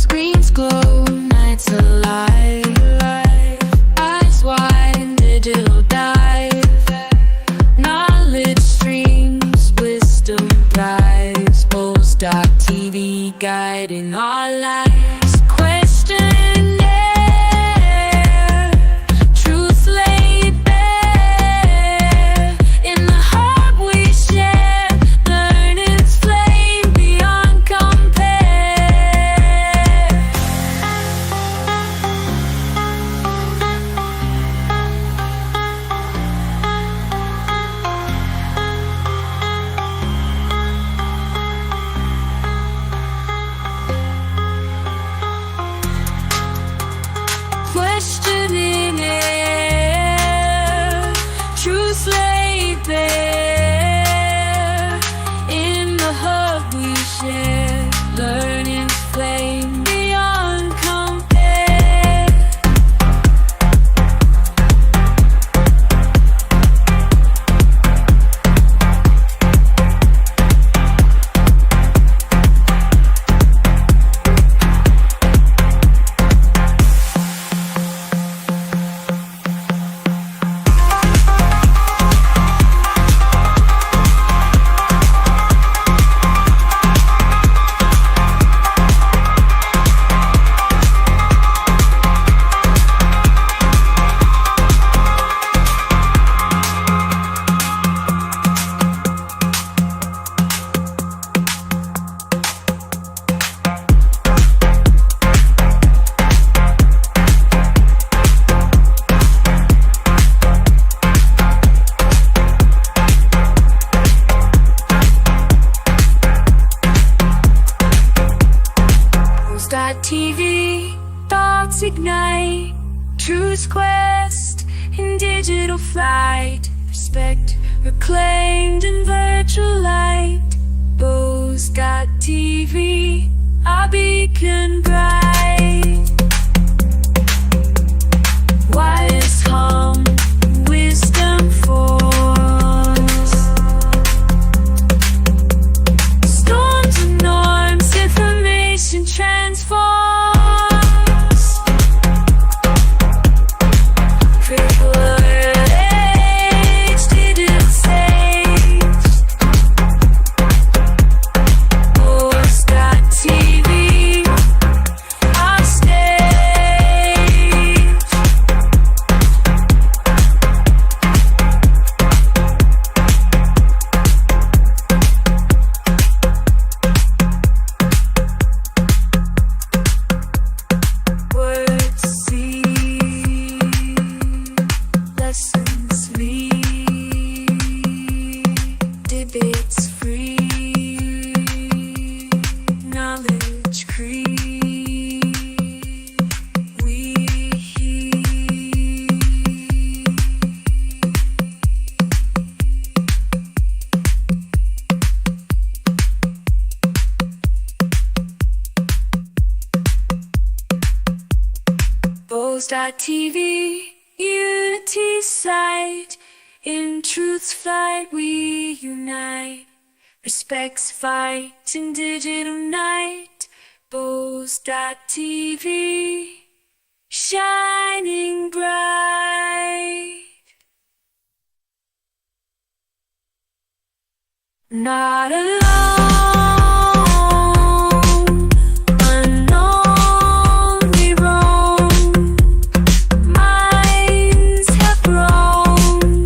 Screens glow, nights alive. Eyes wide, digital dive. Knowledge streams, wisdom thrives. Pulse.tv guiding our lives. Questionnaire, truth laid bare. In the heart we share, learning's flame beyond compare. Questioning air, truth laid bare. In the hub we share, learning's flame beyond compare. TV, thoughts ignite, truth's quest in digital flight. Respect reclaimed in virtual light. Bose.tv, our beacon bright. Wise hum, wisdom force. Storms and norms, information transforms. Privileged digital sage. Bose.tv, our stage. Words see, lessons lead, debates free, knowledge creed. We heed. Bose.tv, unity sight. In truth's flight we unite. Respect's fight in digital night. Bose.tv, shining bright. Not alone, unknown we roam. Minds have grown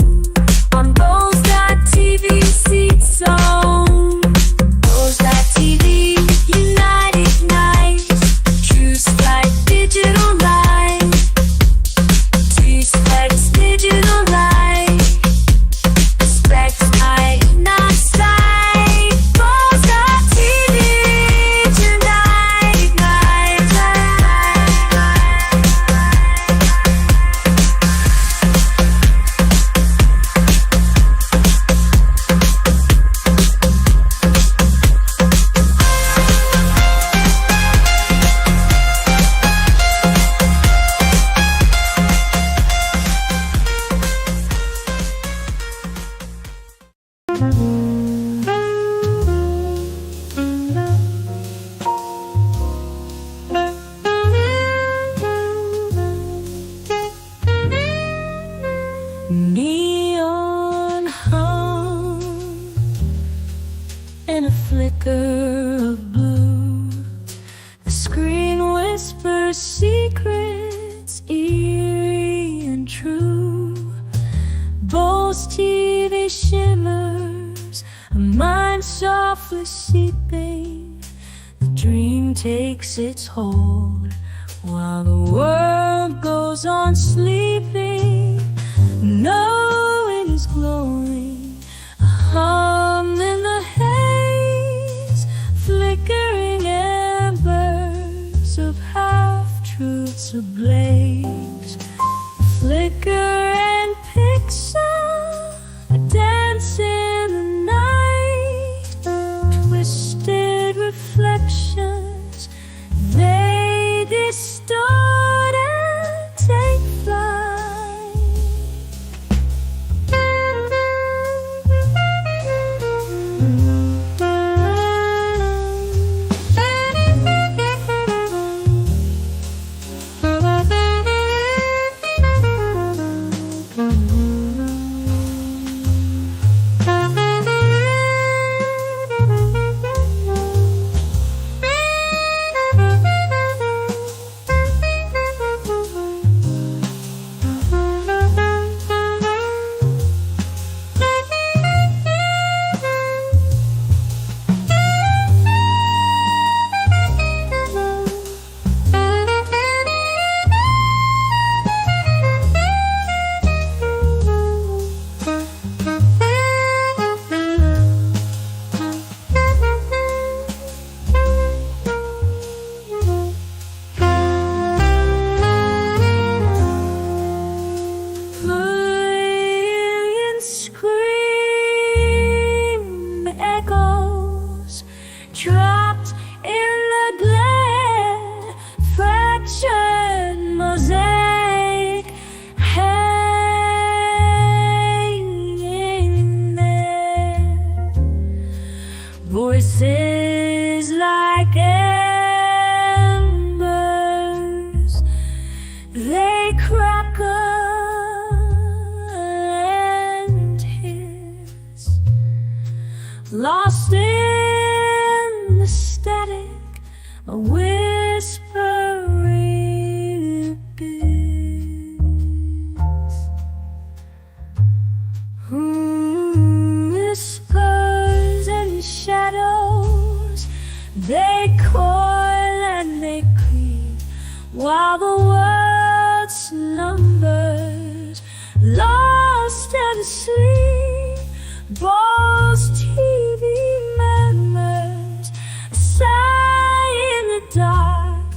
on Bose.tv seat zone. Bose.tv, unite, ignite. Choose flight, digital light. Choose flight's digital light. Respect night, not sight. restlessly seeping, the dream takes its hold, while the world goes on sleeping. Knowing is glowing, a hum in the haze, flickering embers of half-truths ablaze. Flicker and pixel, a dance in the night, twisted reflections, they distort and take flight. Trapped in the glare, fractured mosaic, hanging there. Voices like embers, they crackle and hiss, lost in the static, a whispering abyss. Whispers and shadows, they coil and they creep, while the world slumbers, lost and asleep. Ball's TV murmurs, a sigh in the dark,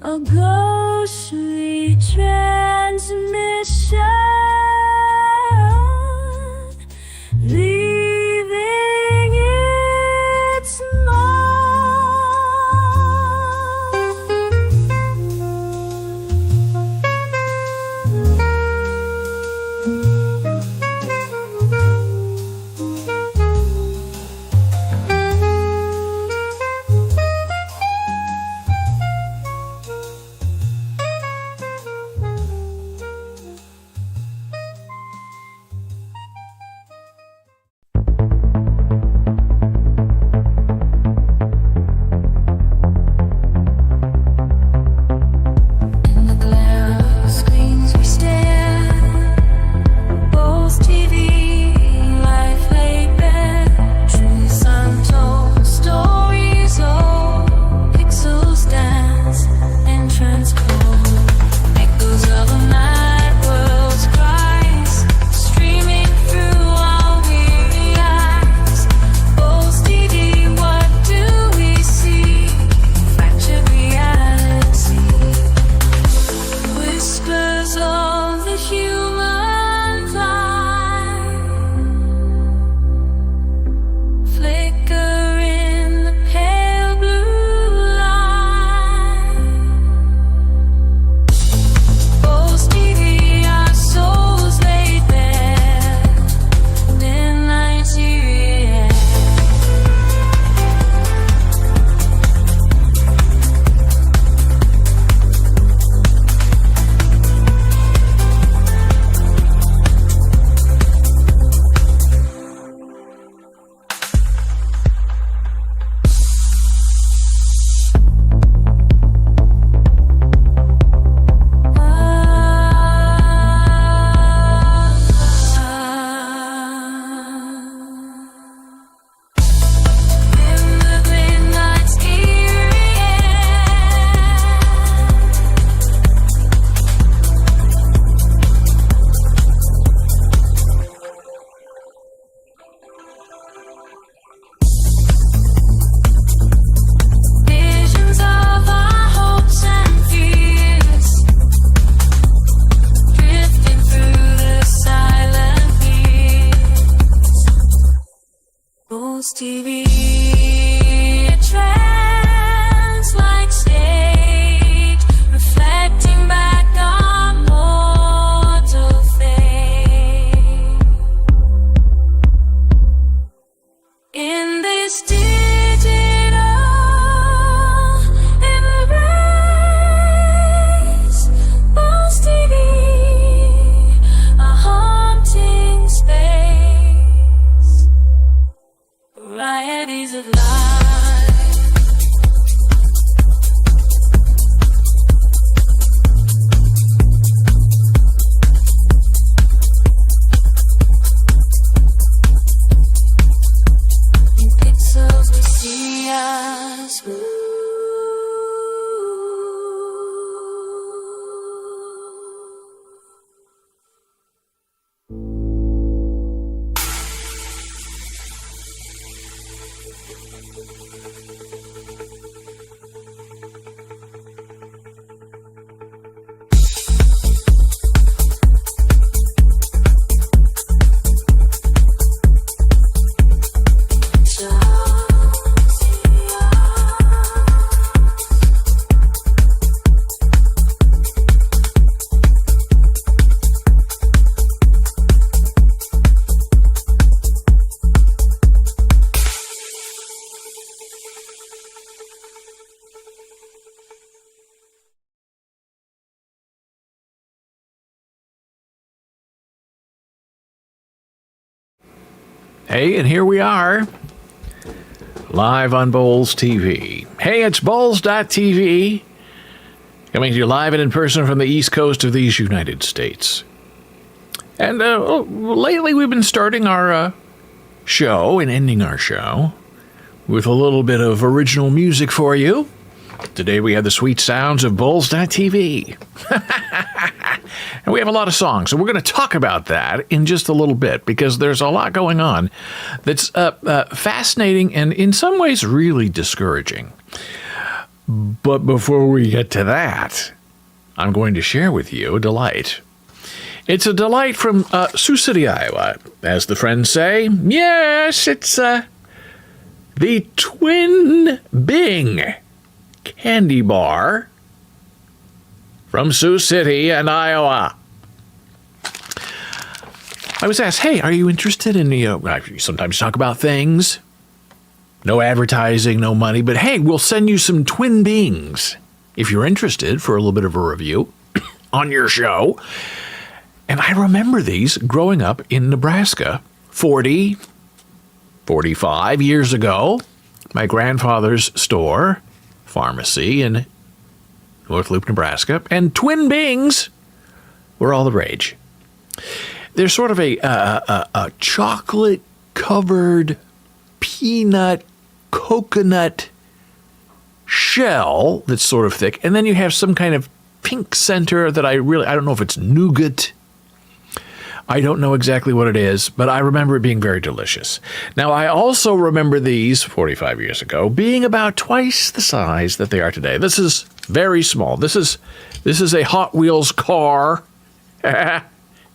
a ghostly transmission, leaving its mark. just move. Hey, and here we are, live on Bowls TV. Hey, it's Bowls.tv, coming to you live and in person from the East Coast of these United States. And lately we've been starting our show and ending our show with a little bit of original music for you. Today we have the sweet sounds of Bowls.tv. And we have a lot of songs, and we're going to talk about that in just a little bit, because there's a lot going on that's fascinating and in some ways really discouraging. But before we get to that, I'm going to share with you a delight. It's a delight from Sioux City, Iowa, as the friends say. Yes, it's the Twin Bing Candy Bar from Sioux City and Iowa. I was asked, hey, are you interested in, you sometimes talk about things, no advertising, no money, but hey, we'll send you some Twin Bings if you're interested for a little bit of a review on your show. And I remember these growing up in Nebraska 45 years ago. My grandfather's store, pharmacy in North Loop, Nebraska, and Twin Bings were all the rage. They're sort of a chocolate-covered peanut coconut shell that's sort of thick, and then you have some kind of pink center that I don't know if it's nougat. I don't know exactly what it is, but I remember it being very delicious. Now, I also remember these 45 years ago being about twice the size that they are today. This is very small. This is a Hot Wheels car, and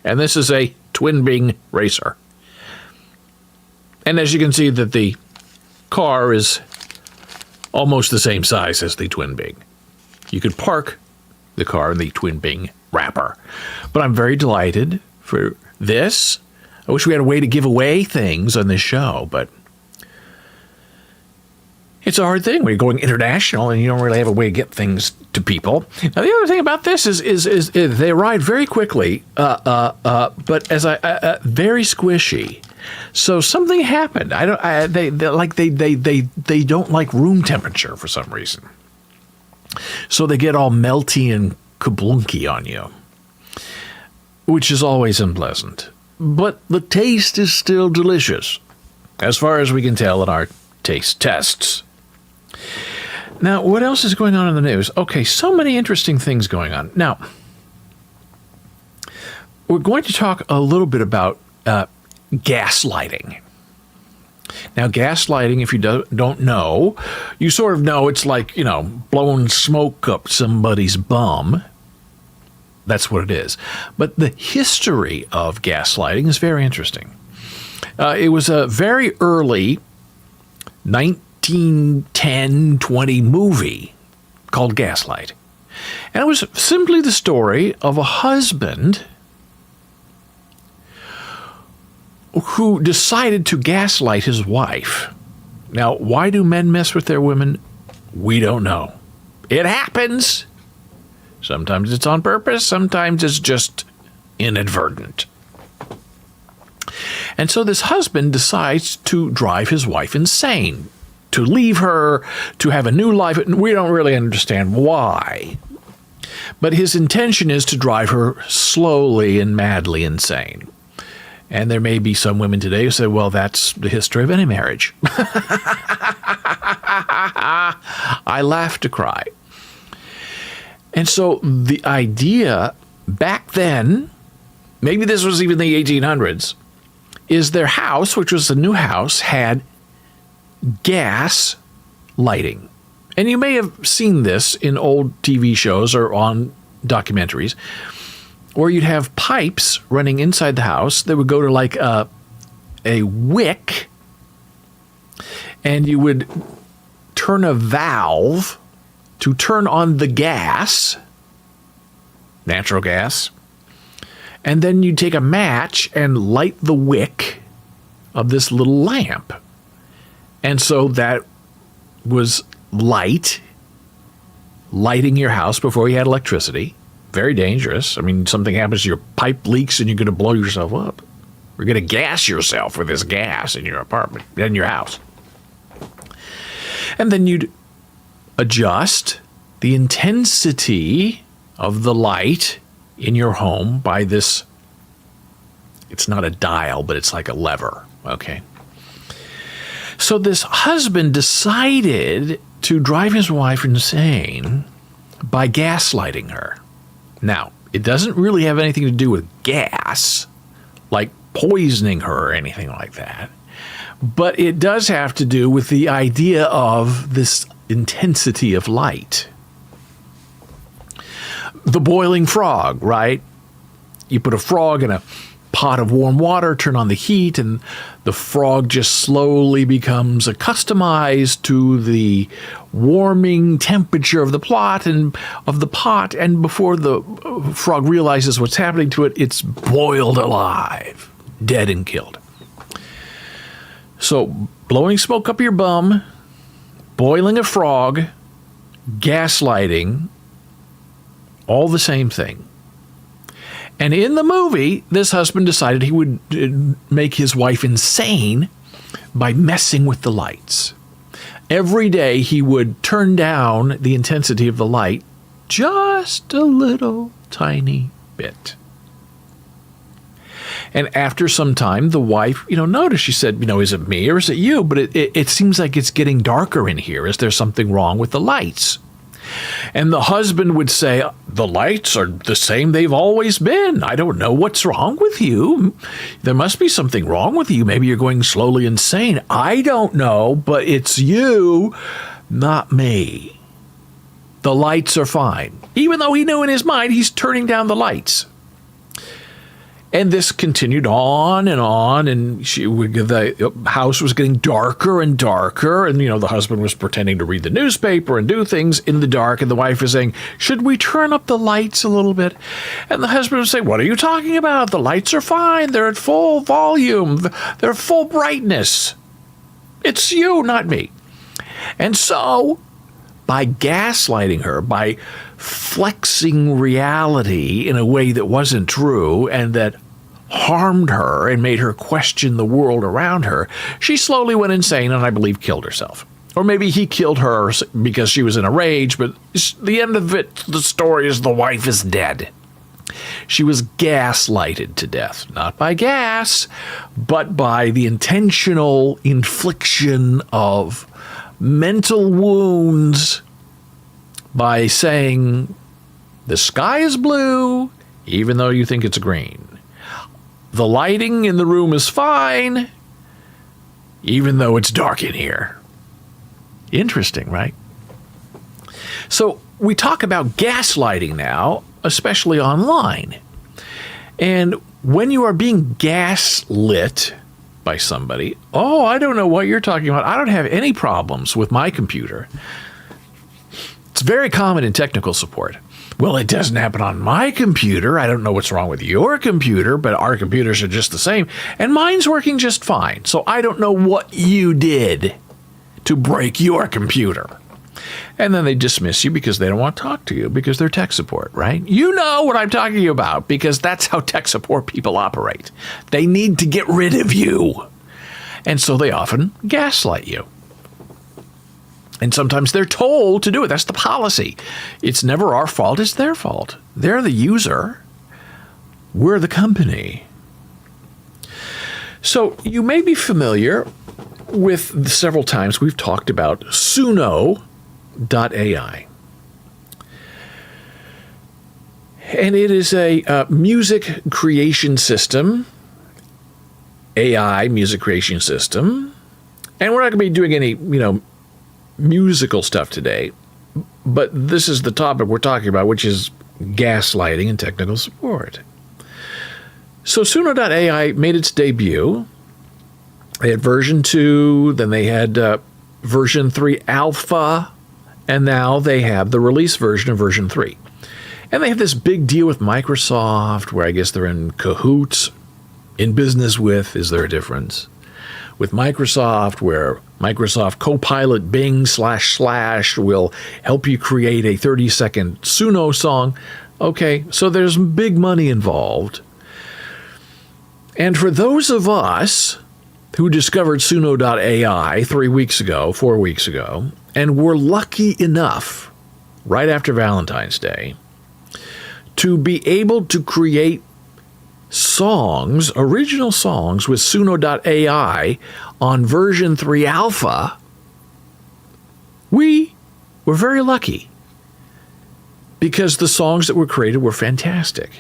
this is a Twin Bing racer. And as you can see, that the car is almost the same size as the Twin Bing. You could park the car in the Twin Bing wrapper. But I'm very delighted for this. I wish we had a way to give away things on this show, but it's a hard thing when you're going international and you don't really have a way to get things to people. Now, the other thing about this is they arrive very quickly, but as very squishy. So something happened. They don't like room temperature for some reason. So they get all melty and kablunky on you, which is always unpleasant. But the taste is still delicious, as far as we can tell in our taste tests. Now, what else is going on in the news? Okay, so many interesting things going on. Now, we're going to talk a little bit about gaslighting. Now, gaslighting, if you don't know, you sort of know it's like, blowing smoke up somebody's bum. That's what it is. But the history of gaslighting is very interesting. It was a very early 1910-20 movie called Gaslight. And it was simply the story of a husband who decided to gaslight his wife. Now, why do men mess with their women? We don't know. It happens. Sometimes it's on purpose. Sometimes it's just inadvertent. And so this husband decides to drive his wife insane, to leave her, to have a new life. We don't really understand why. But his intention is to drive her slowly and madly insane. And there may be some women today who say, well, that's the history of any marriage. I laugh to cry. And so the idea back then, maybe this was even the 1800s, is their house, which was a new house, had gas lighting. And you may have seen this in old TV shows or on documentaries, where you'd have pipes running inside the house that would go to like a wick, and you would turn a valve to turn on the gas, natural gas, and then you'd take a match and light the wick of this little lamp. And so that was lighting your house before you had electricity. Very dangerous. I mean, something happens, your pipe leaks and you're going to blow yourself up. You're going to gas yourself with this gas in your apartment, in your house. And then you'd adjust the intensity of the light in your home by this, it's not a dial, but it's like a lever, okay? So this husband decided to drive his wife insane by gaslighting her. Now, it doesn't really have anything to do with gas, like poisoning her or anything like that, but it does have to do with the idea of this intensity of light. The boiling frog, right? You put a frog in a pot of warm water, turn on the heat, and the frog just slowly becomes accustomed to the warming temperature of the pot, and before the frog realizes what's happening to it, it's boiled alive, dead and killed. So, blowing smoke up your bum, boiling a frog, gaslighting, all the same thing. And in the movie, this husband decided he would make his wife insane by messing with the lights. Every day he would turn down the intensity of the light just a little tiny bit. And after some time, the wife, noticed, she said, is it me or is it you? But it seems like it's getting darker in here. Is there something wrong with the lights? And the husband would say, the lights are the same they've always been. I don't know what's wrong with you. There must be something wrong with you. Maybe you're going slowly insane. I don't know, but it's you, not me. The lights are fine. Even though he knew in his mind he's turning down the lights. And this continued on, and the house was getting darker and darker, and, the husband was pretending to read the newspaper and do things in the dark, and the wife was saying, should we turn up the lights a little bit? And the husband would say, what are you talking about? The lights are fine. They're at full volume. They're full brightness. It's you, not me. And so, by gaslighting her, by flexing reality in a way that wasn't true and that harmed her and made her question the world around her, she slowly went insane and I believe killed herself. Or maybe he killed her because she was in a rage, but the end of it, the story is the wife is dead. She was gaslighted to death, not by gas, but by the intentional infliction of mental wounds by saying, the sky is blue, even though you think it's green. The lighting in the room is fine, even though it's dark in here. Interesting, right? So we talk about gaslighting now, especially online. And when you are being gaslit by somebody, I don't know what you're talking about. I don't have any problems with my computer. It's very common in technical support. Well, it doesn't happen on my computer. I don't know what's wrong with your computer, but our computers are just the same. And mine's working just fine. So I don't know what you did to break your computer. And then they dismiss you because they don't want to talk to you because they're tech support, right? You know what I'm talking about because that's how tech support people operate. They need to get rid of you. And so they often gaslight you. And sometimes they're told to do it. That's the policy. It's never our fault. It's their fault. They're the user. We're the company. So you may be familiar with several times we've talked about Suno.ai. And it is a music creation system, AI music creation system. And we're not going to be doing any, musical stuff today. But this is the topic we're talking about, which is gaslighting and technical support. So Suno.ai made its debut. They had version 2, then they had version 3 alpha, and now they have the release version of version 3. And they have this big deal with Microsoft, where I guess they're in cahoots, in business with, is there a difference? With Microsoft, where Microsoft Copilot Bing / will help you create a 30-second Suno song. Okay, so there's big money involved. And for those of us who discovered Suno.ai 4 weeks ago, and were lucky enough, right after Valentine's Day, to be able to create songs, original songs with Suno.ai on version 3 alpha, we were very lucky because the songs that were created were fantastic.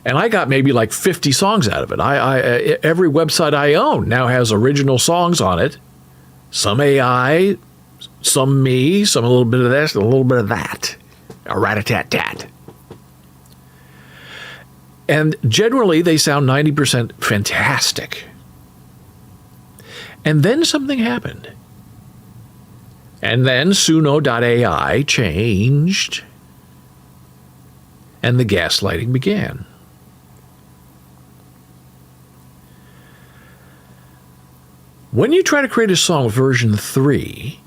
And I got maybe like 50 songs out of it. Every website I own now has original songs on it. Some AI, some me, some a little bit of this, a little bit of that. A rat-a-tat-tat. And generally, they sound 90% fantastic. And then something happened. And then Suno.ai changed, and the gaslighting began. When you try to create a song with version 3,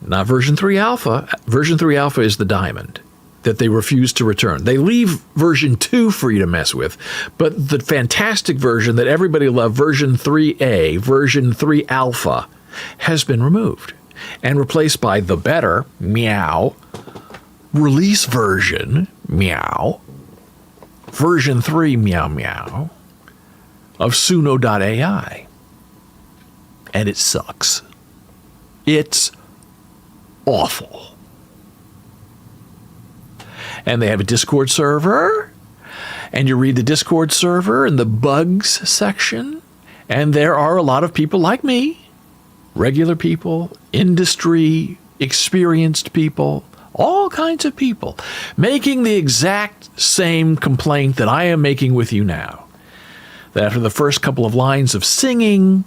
not version 3 alpha, version 3 alpha is the diamond that they refuse to return. They leave version 2 for you to mess with, but the fantastic version that everybody loved, version 3A, version 3 alpha, has been removed and replaced by the better, meow, release version, meow, version 3, meow, meow, of Suno.ai. And it sucks. It's awful. And they have a Discord server, and you read the Discord server in the bugs section, and there are a lot of people like me, regular people, industry, experienced people, all kinds of people, making the exact same complaint that I am making with you now. That after the first couple of lines of singing,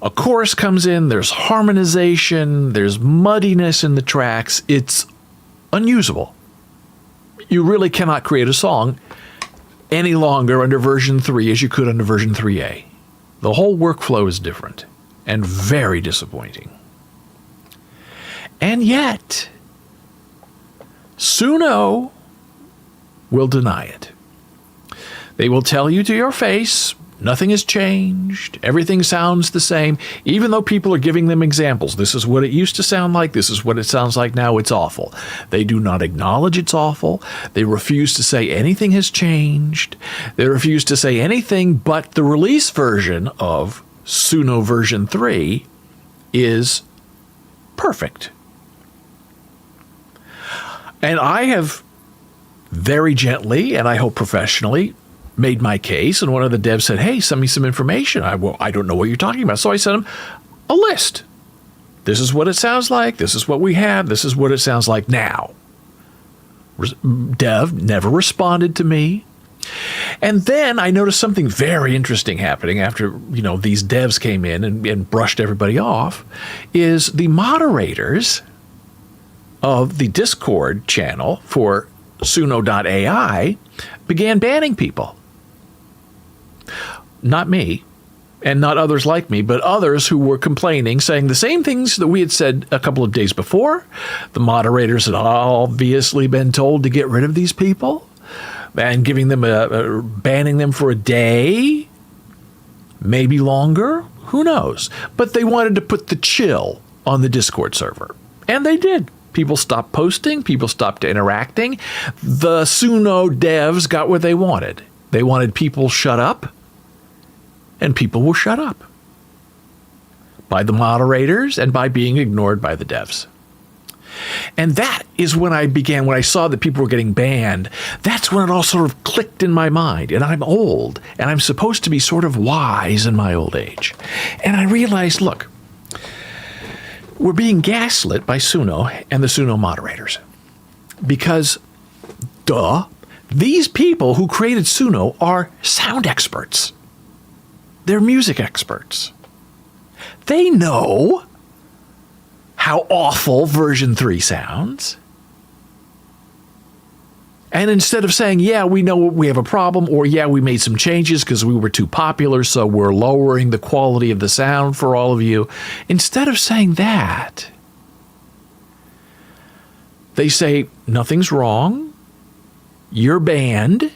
a chorus comes in, there's harmonization, there's muddiness in the tracks, it's unusable. You really cannot create a song any longer under version 3 as you could under version 3A. The whole workflow is different and very disappointing. And yet, Suno will deny it. They will tell you to your face, nothing has changed. Everything sounds the same, even though people are giving them examples. This is what it used to sound like. This is what it sounds like now. It's awful. They do not acknowledge it's awful. They refuse to say anything has changed. They refuse to say anything but the release version of Suno version 3 is perfect. And I have very gently, and I hope professionally, made my case, and one of the devs said, hey, send me some information. I don't know what you're talking about. So I sent him a list. This is what it sounds like. This is what we have. This is what it sounds like now. Dev never responded to me. And then I noticed something very interesting happening after, these devs came in and brushed everybody off, is the moderators of the Discord channel for Suno.ai began banning people. Not me, and not others like me, but others who were complaining, saying the same things that we had said a couple of days before. The moderators had obviously been told to get rid of these people, and giving them banning them for a day, maybe longer, who knows? But they wanted to put the chill on the Discord server, and they did. People stopped posting, people stopped interacting. The Suno devs got what they wanted. They wanted people shut up, and people will shut up by the moderators and by being ignored by the devs. And that is when when I saw that people were getting banned, that's when it all sort of clicked in my mind. And I'm old, and I'm supposed to be sort of wise in my old age. And I realized, look, we're being gaslit by Suno and the Suno moderators. Because, these people who created Suno are sound experts. They're music experts. They know how awful version 3 sounds. And instead of saying, yeah, we know we have a problem, or yeah, we made some changes because we were too popular, so we're lowering the quality of the sound for all of you, instead of saying that, they say, nothing's wrong, you're banned,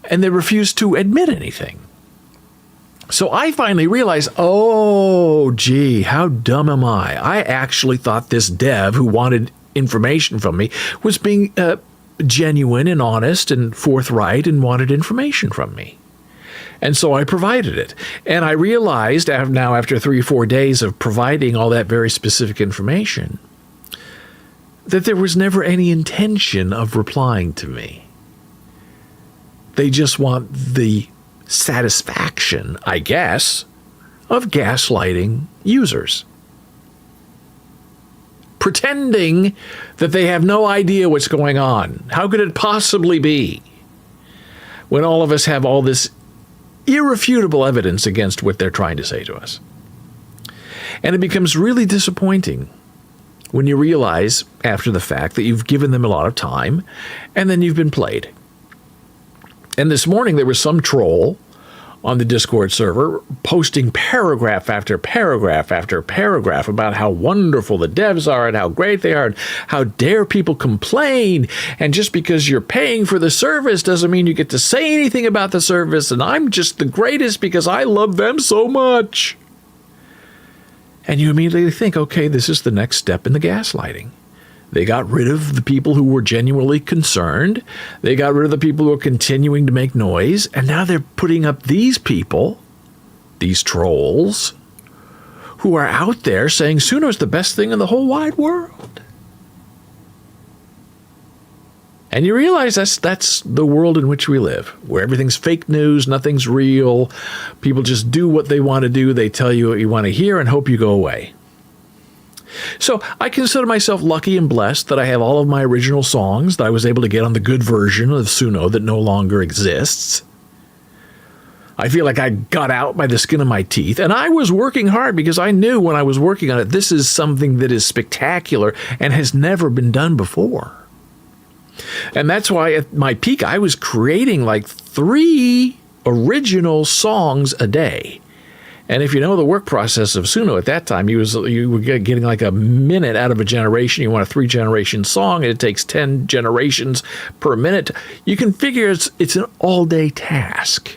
and they refuse to admit anything. So I finally realized, oh, gee, how dumb am I? I actually thought this dev who wanted information from me was being genuine and honest and forthright and wanted information from me. And so I provided it. And I realized now, after 3 or 4 days of providing all that very specific information, that there was never any intention of replying to me. They just want the satisfaction, I guess, of gaslighting users. Pretending that they have no idea what's going on. How could it possibly be? When all of us have all this irrefutable evidence against what they're trying to say to us. And it becomes really disappointing when you realize after the fact that you've given them a lot of time and then you've been played. And this morning there was some troll on the Discord server posting paragraph after paragraph after paragraph about how wonderful the devs are and how great they are and how dare people complain. And just because you're paying for the service doesn't mean you get to say anything about the service. And I'm just the greatest because I love them so much. And you immediately think, okay, this is the next step in the gaslighting. They got rid of the people who were genuinely concerned. They got rid of the people who were continuing to make noise. And now they're putting up these people, these trolls, who are out there saying Suno is the best thing in the whole wide world. And you realize that's the world in which we live, where everything's fake news, nothing's real. People just do what they want to do. They tell you what you want to hear and hope you go away. So I consider myself lucky and blessed that I have all of my original songs that I was able to get on the good version of Suno that no longer exists. I feel like I got out by the skin of my teeth, and I was working hard because I knew when I was working on it, this is something that is spectacular and has never been done before. And that's why at my peak, I was creating like 3 original songs a day. And if you know the work process of Suno at that time, you were getting like a minute out of a generation. You want a 3-generation song, and it takes 10 generations per minute. You can figure it's an all-day task.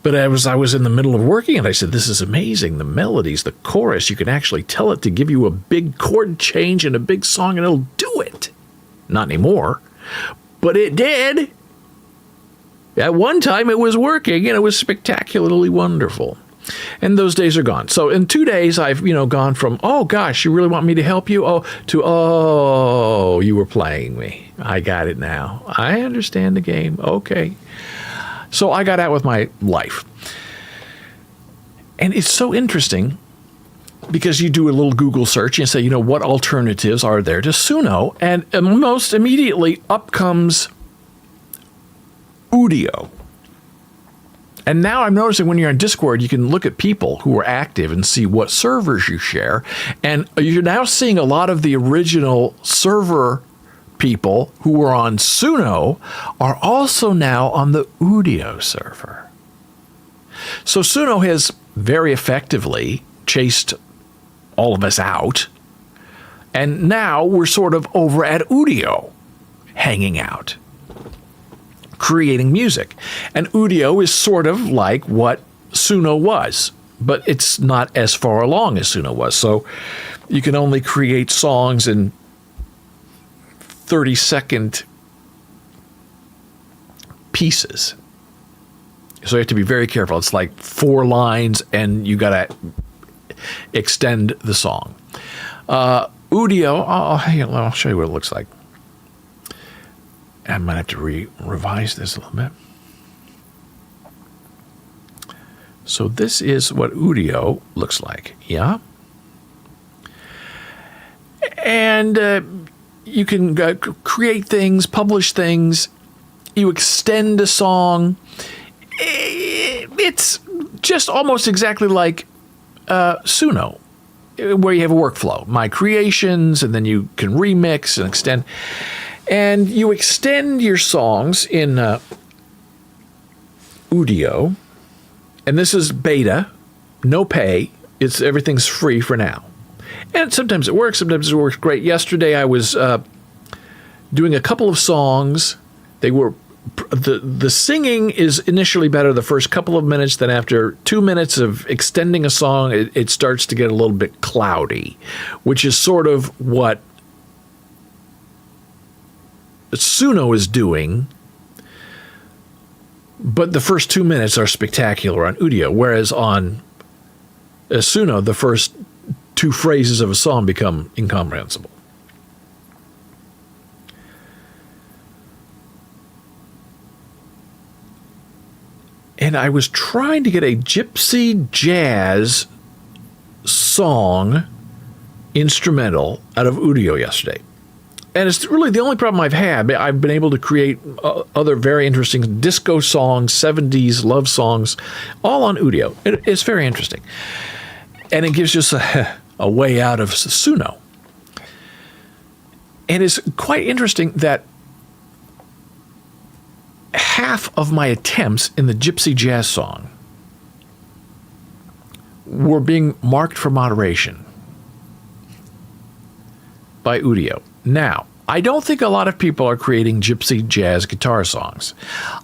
But as I was in the middle of working, and I said, this is amazing. The melodies, the chorus, you can actually tell it to give you a big chord change in a big song, and it'll do it. Not anymore, but it did. At one time, it was working, and it was spectacularly wonderful. And those days are gone. So in 2 days, I've gone from, oh gosh, you really want me to help you? Oh, you were playing me. I got it now. I understand the game. Okay. So I got out with my life. And it's so interesting because you do a little Google search and say, what alternatives are there to Suno? And most immediately up comes Udio. And now I'm noticing when you're on Discord, you can look at people who are active and see what servers you share. And you're now seeing a lot of the original server people who were on Suno are also now on the Udio server. So Suno has very effectively chased all of us out. And now we're sort of over at Udio hanging out, creating music. And Udio is sort of like what Suno was, but it's not as far along as Suno was. So you can only create songs in 30-second pieces. So you have to be very careful. It's like 4 lines, and you got to extend the song. Udio, I'll show you what it looks like. I might have to revise this a little bit. So this is what Udio looks like, yeah? And you can create things, publish things. You extend a song. It's just almost exactly like Suno, where you have a workflow. My creations, and then you can remix and extend. And you extend your songs in Udio. And this is beta, no pay. Everything's free for now. And sometimes it works, sometimes it works great. Yesterday I was doing a couple of songs. They were the singing is initially better the first couple of minutes. Then after 2 minutes of extending a song, it starts to get a little bit cloudy, which is sort of what Suno is doing. But the first 2 minutes are spectacular on Udio, whereas on Suno, the first 2 phrases of a song become incomprehensible. And I was trying to get a gypsy jazz song instrumental out of Udio yesterday. And it's really the only problem I've had. I've been able to create other very interesting disco songs, 70s love songs, all on Udio. It's very interesting. And it gives us a way out of Suno. And it's quite interesting that half of my attempts in the gypsy jazz song were being marked for moderation by Udio. Now, I don't think a lot of people are creating gypsy jazz guitar songs.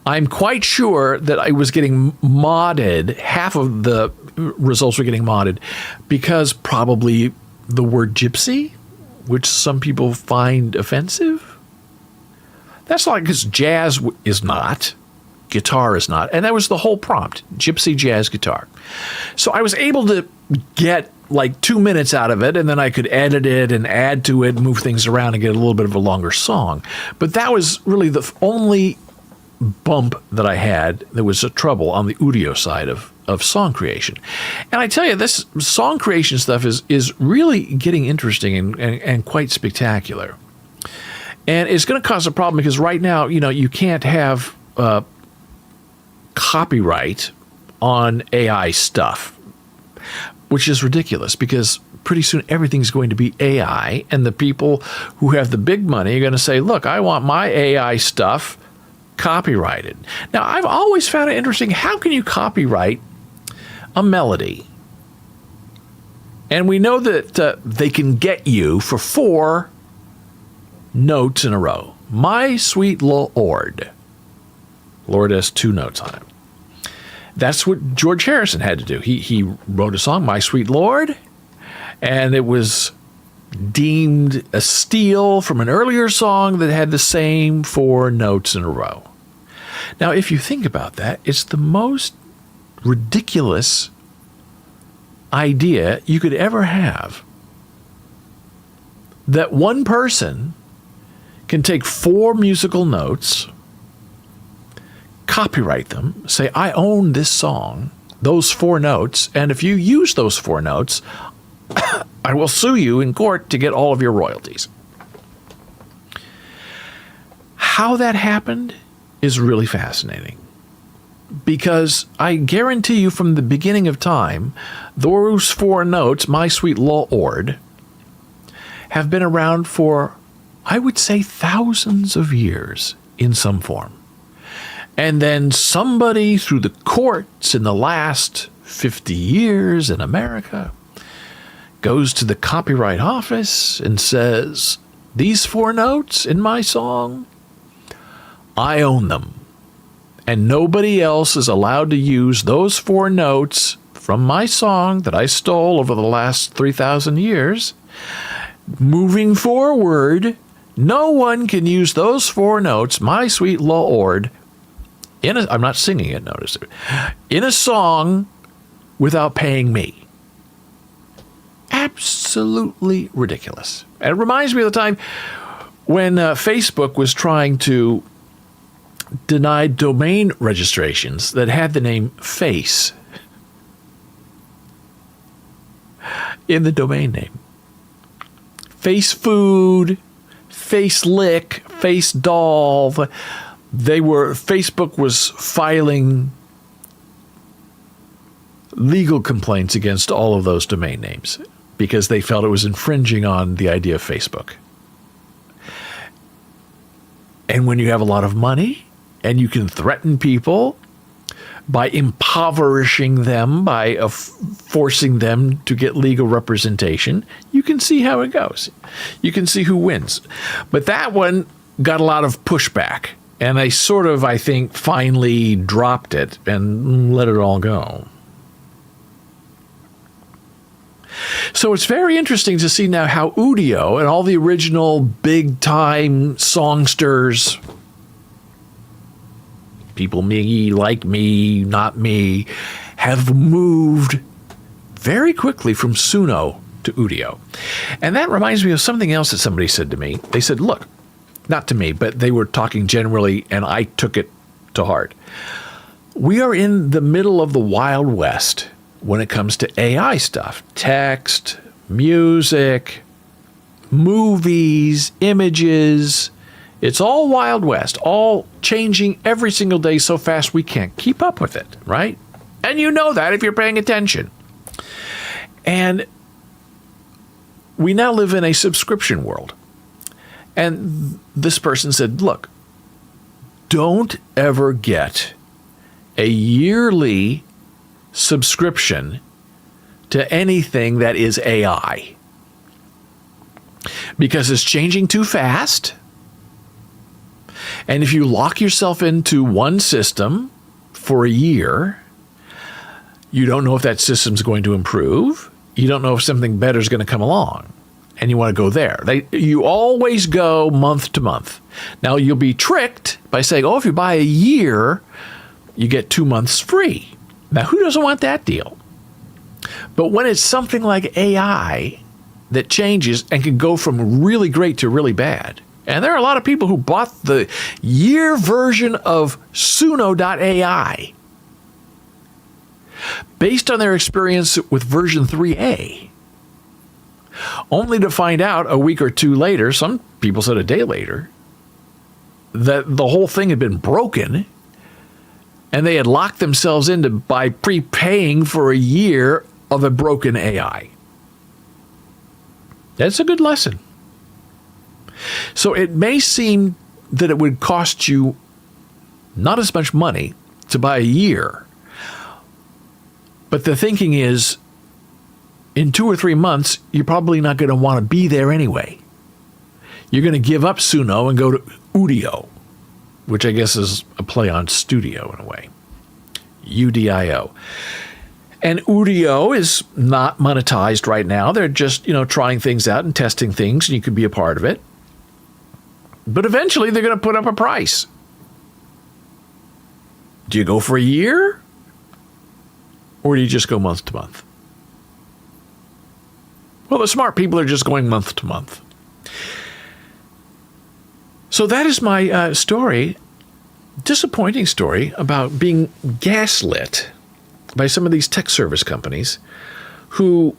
I'm quite sure that I was getting modded, half of the results were getting modded, because probably the word gypsy, which some people find offensive. That's like, because jazz is not, guitar is not, and that was the whole prompt, gypsy jazz guitar. So I was able to get like 2 minutes out of it, and then I could edit it and add to it, move things around, and get a little bit of a longer song. But that was really the only bump that I had that was a trouble on the Udio side of song creation. And I tell you, this song creation stuff is really getting interesting and quite spectacular. And it's going to cause a problem because right now, you can't have copyright on AI stuff, which is ridiculous because pretty soon everything's going to be AI, and the people who have the big money are going to say, look, I want my AI stuff copyrighted. Now, I've always found it interesting, how can you copyright a melody? And we know that they can get you for 4 notes in a row. My Sweet Lord. Lord has 2 notes on it. That's what George Harrison had to do. He wrote a song, My Sweet Lord, and it was deemed a steal from an earlier song that had the same 4 notes in a row. Now, if you think about that, it's the most ridiculous idea you could ever have. That one person can take 4 musical notes, copyright them, say, I own this song, those 4 notes, and if you use those 4 notes, I will sue you in court to get all of your royalties. How that happened is really fascinating, because I guarantee you from the beginning of time, those 4 notes, My Sweet Lord, have been around for, I would say, thousands of years in some form. And then somebody through the courts in the last 50 years in America goes to the Copyright Office and says, these 4 notes in my song, I own them. And nobody else is allowed to use those 4 notes from my song that I stole over the last 3,000 years. Moving forward, no one can use those 4 notes, My Sweet Lord, I'm not singing it, notice it. In a song without paying me. Absolutely ridiculous. And it reminds me of the time when Facebook was trying to deny domain registrations that had the name face in the domain name. Face food, face lick, face doll. Facebook was filing legal complaints against all of those domain names because they felt it was infringing on the idea of Facebook. And when you have a lot of money and you can threaten people by impoverishing them, by forcing them to get legal representation, you can see how it goes. You can see who wins. But that one got a lot of pushback. And they sort of, I think, finally dropped it and let it all go. So it's very interesting to see now how Udio and all the original big-time songsters, people me, like me, not me, have moved very quickly from Suno to Udio. And that reminds me of something else that somebody said to me. They said, look, not to me, but they were talking generally, and I took it to heart. We are in the middle of the Wild West when it comes to AI stuff. Text, music, movies, images. It's all Wild West, all changing every single day so fast we can't keep up with it, right? And you know that if you're paying attention. And we now live in a subscription world. And this person said, look, don't ever get a yearly subscription to anything that is AI because it's changing too fast. And if you lock yourself into one system for a year, you don't know if that system's going to improve. You don't know if something better is going to come along. And you want to go there. You always go month to month. Now, you'll be tricked by saying, oh, if you buy a year, you get 2 months free. Now, who doesn't want that deal? But when it's something like AI that changes and can go from really great to really bad, and there are a lot of people who bought the year version of Suno.ai based on their experience with version 3A, only to find out a week or two later, some people said a day later, that the whole thing had been broken and they had locked themselves into by prepaying for a year of a broken AI. That's a good lesson. So it may seem that it would cost you not as much money to buy a year, but the thinking is, in 2 or 3 months, you're probably not going to want to be there anyway. You're going to give up Suno and go to Udio, which I guess is a play on studio in a way. UDIO. And Udio is not monetized right now. They're just, trying things out and testing things, and you could be a part of it. But eventually they're going to put up a price. Do you go for a year? Or do you just go month to month? Well, the smart people are just going month to month. So that is my story, disappointing story about being gaslit by some of these tech service companies who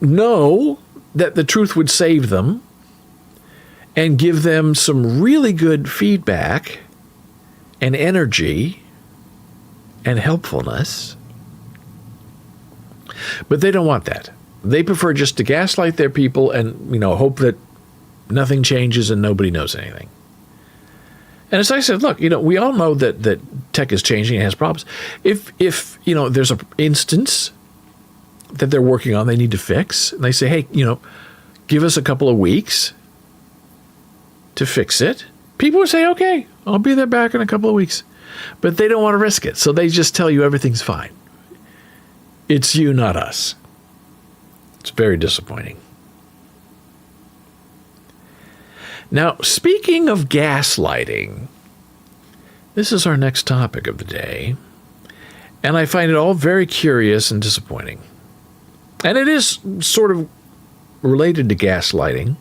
know that the truth would save them and give them some really good feedback and energy and helpfulness. But they don't want that. They prefer just to gaslight their people and, hope that nothing changes and nobody knows anything. And as I said, look, we all know that tech is changing and has problems. If there's an instance that they're working on, they need to fix, and they say, hey, give us a couple of weeks to fix it, people would say, okay, I'll be there back in a couple of weeks. But they don't want to risk it, so they just tell you everything's fine. It's you, not us. It's very disappointing. Now, speaking of gaslighting, This is our next topic of the day, and I find it all very curious and disappointing. And it is sort of related to gaslighting,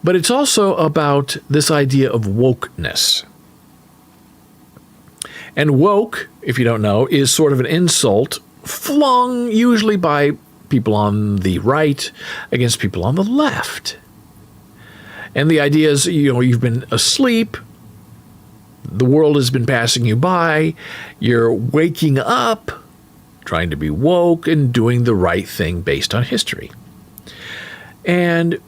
but it's also about this idea of wokeness. And woke, if you don't know, is sort of an insult flung usually by people on the right against people on the left. And the idea is, you've been asleep, the world has been passing you by, you're waking up, trying to be woke and doing the right thing based on history. And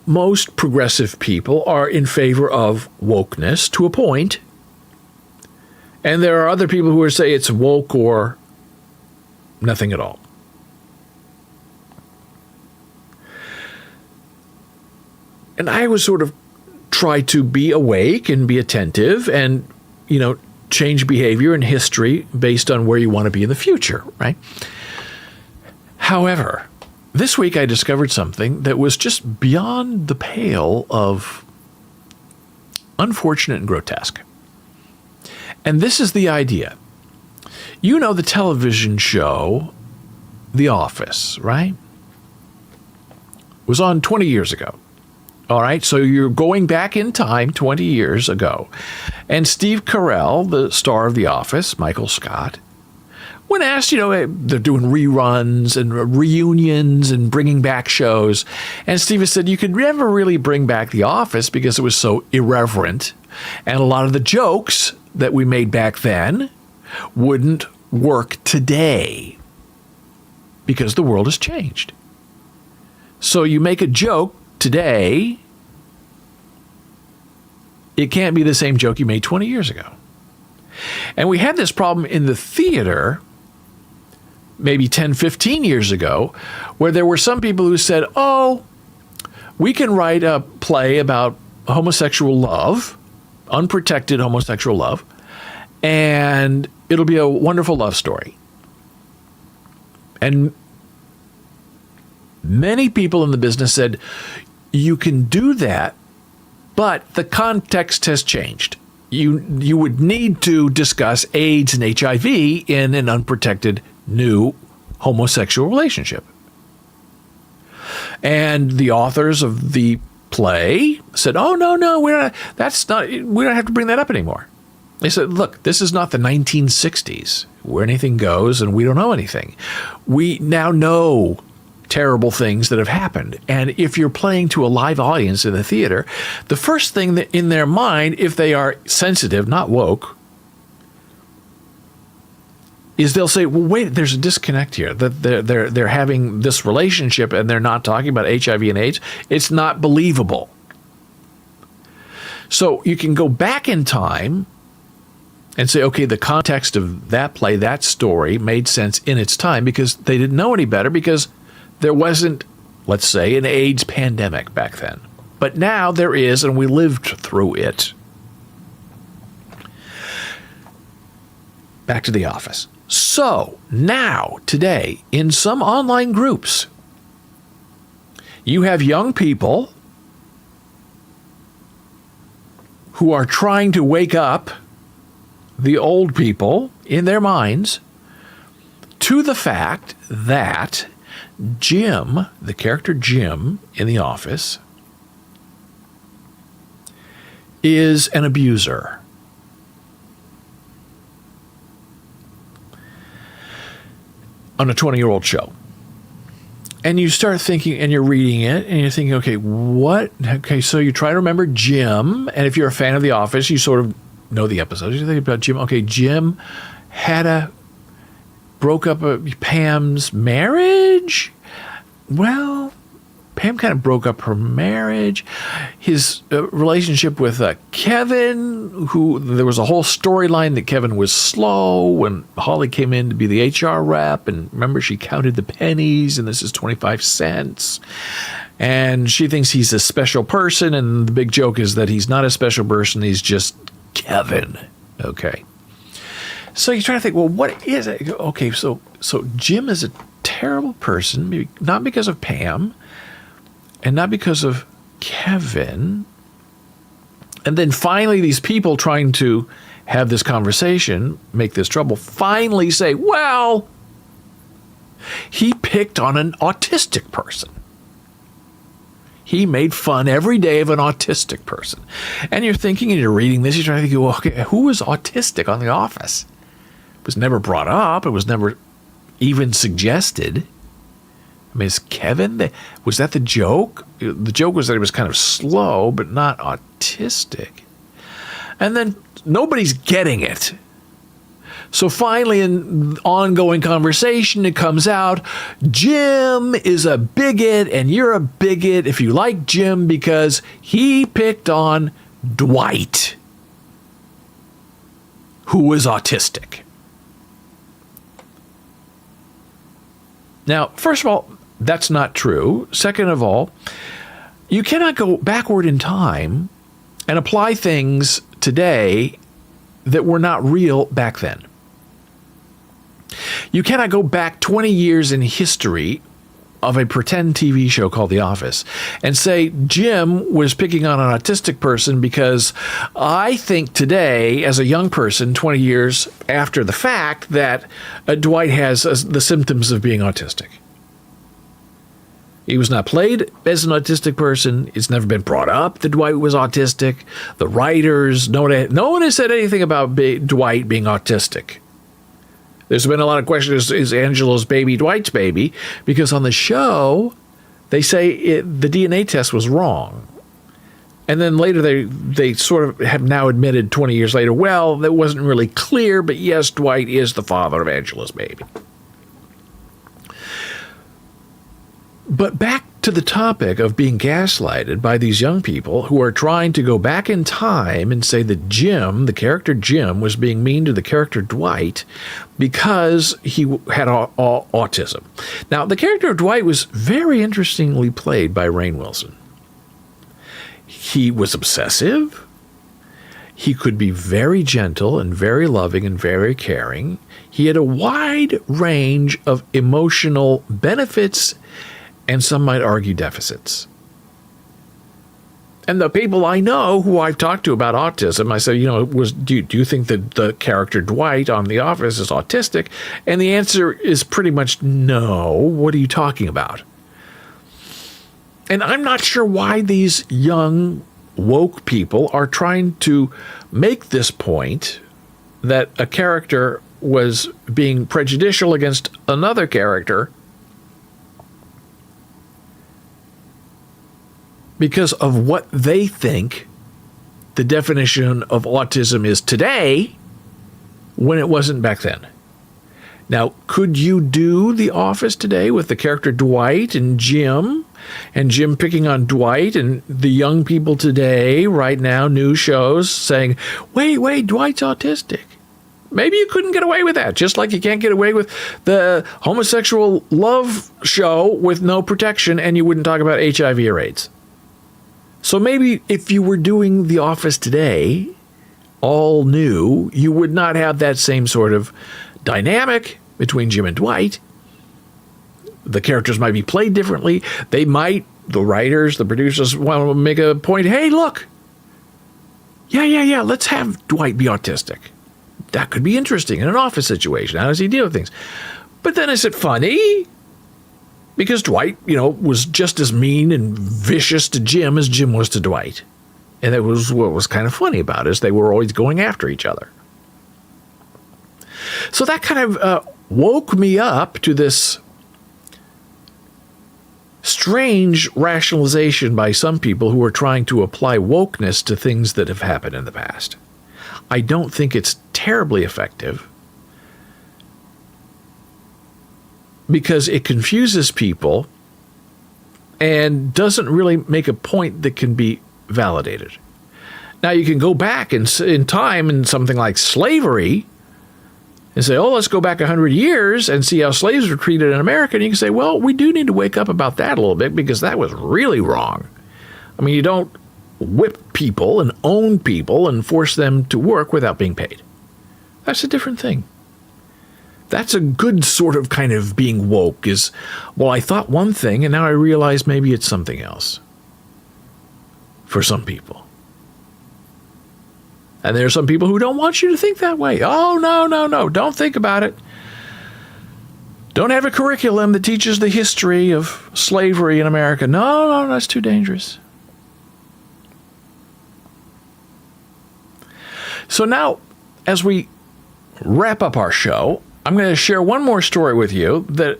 most progressive people are in favor of wokeness to a point. And there are other people who say it's woke or nothing at all. And I was sort of try to be awake and be attentive and, change behavior and history based on where you want to be in the future, right? However, this week I discovered something that was just beyond the pale of unfortunate and grotesque. And this is the idea. The television show, The Office, right? Was on 20 years ago. All right, so you're going back in time 20 years ago. And Steve Carell, the star of The Office, Michael Scott, when asked, they're doing reruns and reunions and bringing back shows. And Steve has said you could never really bring back The Office because it was so irreverent. And a lot of the jokes that we made back then wouldn't work today because the world has changed. So you make a joke today, it can't be the same joke you made 20 years ago. And we had this problem in the theater maybe 10, 15 years ago, where there were some people who said, we can write a play about homosexual love, unprotected homosexual love, and it'll be a wonderful love story. And many people in the business said, you can do that, but the context has changed. You would need to discuss AIDS and HIV in an unprotected new homosexual relationship. And the authors of the play said, no, we don't have to bring that up anymore. They said, look, this is not the 1960s where anything goes and we don't know anything. We now know terrible things that have happened. And if you're playing to a live audience in the theater, the first thing that in their mind, if they are sensitive, not woke, is they'll say, well, wait, there's a disconnect here. That they're having this relationship and they're not talking about HIV and AIDS. It's not believable. So you can go back in time and say, okay, the context of that play, that story made sense in its time because they didn't know any better because there wasn't, let's say, an AIDS pandemic back then. But now there is, and we lived through it. Back to The Office. So now, today, in some online groups, you have young people who are trying to wake up the old people in their minds to the fact that Jim, the character Jim in The Office, is an abuser. On a 20-year-old show. And you start thinking, and you're reading it, and you're thinking, okay, what? Okay, so you try to remember Jim, and if you're a fan of The Office, you sort of know the episodes. You think about Jim. Okay, Jim broke up Pam's marriage. Well, Pam kind of broke up her marriage. His relationship with Kevin, who there was a whole storyline that Kevin was slow when Holly came in to be the HR rep. And remember, she counted the pennies, and this is 25 cents. And she thinks he's a special person. And the big joke is that he's not a special person. He's just Kevin. Okay. So you try to think, well, what is it? Okay, so Jim is a terrible person, maybe not because of Pam, and not because of Kevin. And then finally, these people trying to have this conversation, make this trouble, finally say, well, he picked on an autistic person. He made fun every day of an autistic person. And you're thinking, and you're reading this, you're trying to think, well, okay, who was autistic on The Office? It was never brought up. It was never even suggested. I mean, is Kevin, was that the joke? The joke was that he was kind of slow, but not autistic. And then nobody's getting it. So finally, in ongoing conversation, it comes out, Jim is a bigot, and you're a bigot if you like Jim because he picked on Dwight, who was autistic. Now, first of all, that's not true. Second of all, you cannot go backward in time and apply things today that were not real back then. You cannot go back 20 years in history of a pretend TV show called The Office and say Jim was picking on an autistic person because I think today, as a young person, 20 years after the fact, that Dwight has the symptoms of being autistic. He was not played as an autistic person. It's never been brought up that Dwight was autistic. The writers, no one has said anything about Dwight being autistic. There's been a lot of questions, is Angela's baby Dwight's baby? Because on the show, they say the DNA test was wrong. And then later they sort of have now admitted 20 years later, well, that wasn't really clear, but yes, Dwight is the father of Angela's baby. But back to the topic of being gaslighted by these young people who are trying to go back in time and say that Jim, the character Jim, was being mean to the character Dwight because he had autism. Now, the character of Dwight was very interestingly played by Rainn Wilson. He was obsessive. He could be very gentle and very loving and very caring. He had a wide range of emotional benefits and some might argue deficits. And the people I know who I've talked to about autism, I said, do you think that the character Dwight on The Office is autistic? And the answer is pretty much no. What are you talking about? And I'm not sure why these young woke people are trying to make this point that a character was being prejudicial against another character because of what they think the definition of autism is today when it wasn't back then. Now, could you do The Office today with the character Dwight and Jim picking on Dwight and the young people today, right now, new shows saying, wait, Dwight's autistic? Maybe you couldn't get away with that, just like you can't get away with the homosexual love show with no protection and you wouldn't talk about HIV or AIDS. So maybe if you were doing The Office today, all new, you would not have that same sort of dynamic between Jim and Dwight. The characters might be played differently. They might, the writers, the producers, want to make a point, hey, look, yeah, let's have Dwight be autistic. That could be interesting in an office situation. How does he deal with things? But then is it funny? Because Dwight, was just as mean and vicious to Jim as Jim was to Dwight. And that was what was kind of funny about it, is they were always going after each other. So that kind of woke me up to this strange rationalization by some people who are trying to apply wokeness to things that have happened in the past. I don't think it's terribly effective, because it confuses people and doesn't really make a point that can be validated. Now, you can go back in time in something like slavery and say, let's go back 100 years and see how slaves were treated in America. And you can say, well, we do need to wake up about that a little bit because that was really wrong. I mean, you don't whip people and own people and force them to work without being paid. That's a different thing. That's a good sort of kind of being woke is, well, I thought one thing and now I realize maybe it's something else for some people. And there are some people who don't want you to think that way. Oh, no, no, no. Don't think about it. Don't have a curriculum that teaches the history of slavery in America. No, no, that's too dangerous. So now, as we wrap up our show, I'm going to share one more story with you that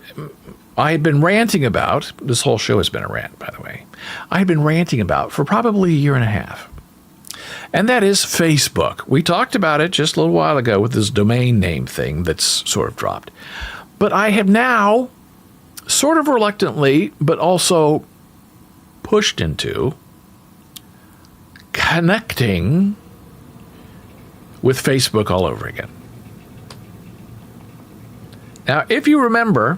I had been ranting about. This whole show has been a rant, by the way. I had been ranting about for probably a year and a half. And that is Facebook. We talked about it just a little while ago with this domain name thing that's sort of dropped. But I have now, sort of reluctantly, but also pushed into connecting with Facebook all over again. Now, if you remember,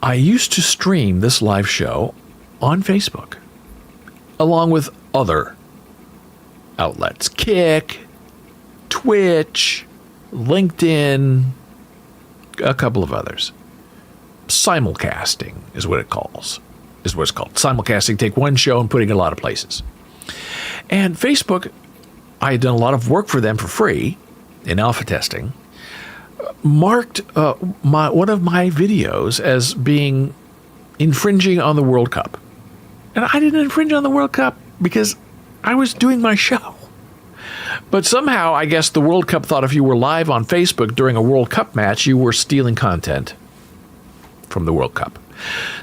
I used to stream this live show on Facebook, along with other outlets. Kick, Twitch, LinkedIn, a couple of others. Simulcasting is what it's called. Simulcasting, take one show and putting it in a lot of places. And Facebook, I had done a lot of work for them for free in alpha testing, marked one of my videos as being infringing on the World Cup. And I didn't infringe on the World Cup because I was doing my show. But somehow, I guess the World Cup thought if you were live on Facebook during a World Cup match, you were stealing content from the World Cup.